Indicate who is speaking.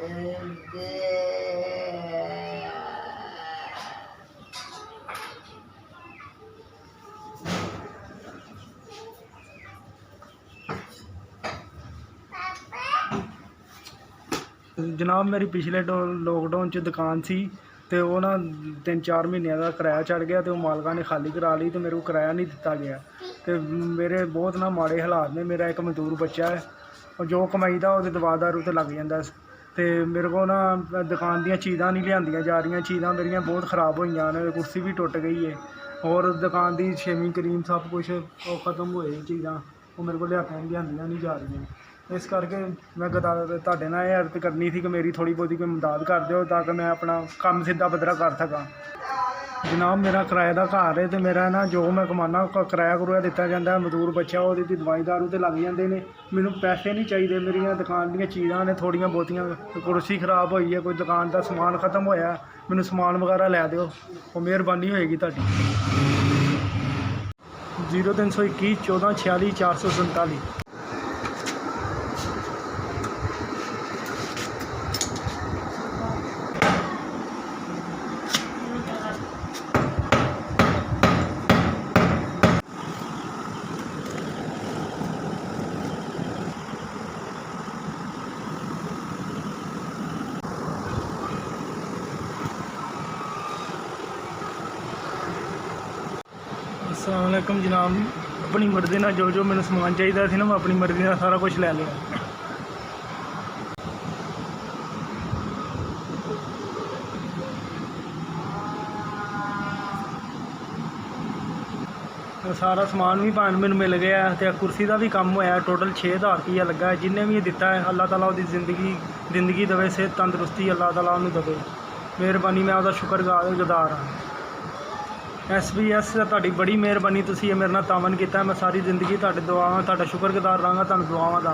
Speaker 1: जनाब मेरी पिछले लॉकडाउन च दुकान सी तो वो ना 3-4 महीनों का किराया चढ़ गया तो मालका ने खाली करा ली तो मेरे को किराया नहीं दिता गया। तो मेरे बहुत ना माड़े हालात ने। मेरा एक मजदूर बच्चा है और जो कमाई दा वो दवा दारू तो लग जाता। तो मेरे को ना दुकान दी चीज़ां नहीं लियांदियां जा रही, चीज़ां मेरियां बहुत ख़राब हुई ने, कुर्सी भी टुट गई है और दुकान की शेविंग क्रीम सब कुछ वो ख़त्म होए चीज़ां, वो मेरे को लियांदियां नहीं जा रही। इस करके मैं तुहाडे नाल ये अर्ज करनी थी कि मेरी थोड़ी बहुती कोई मदद कर दो ताकि मैं अपना काम सीधा बदरा कर सकां। जनाब मेरा किराए का घर है तो मेरा ना जो मैं कमाना किराया करूया दिता जाता है। मजदूर बच्चा वो दवाई दारू तो लग जाते हैं। मैनू पैसे नहीं चाहिए, मेरिया दुकान दी चीज़ां ने थोड़ियां बहुतियां, कुर्सी खराब हुई है, कोई दुकान का समान खत्म होया, मैनू समान वगैरह लै दो, वो मेहरबानी होएगी तुहाडी। 0321 14 46 447। अस्सलाम वालेकुम जनाब, अपनी मर्जी ना जो मैंने समान चाहिए थी ना मैं अपनी मर्जी का सारा कुछ ले लिया। सारा समान भी भान मैंने मिल गया तो कुर्सी का भी काम होया। टोटल 6000 रुपया लगा है। जिन्हें भी दिता है अल्लाह ताला उसकी जिंदगी देवे, सेहत तंदुरुस्ती अल्लाह ताला उन्हें देवे। मेहरबानी, मैं उसका शुक्रगुजार हाँ। SBS तुहाडी बड़ी मेहरबानी, तुसीं मेरे नाल तावन किया। मैं सारी जिंदगी तुहाडे दुआवां तुहाडा शुक्रगुजार रहांगा, तुहानूं दुआवां दा।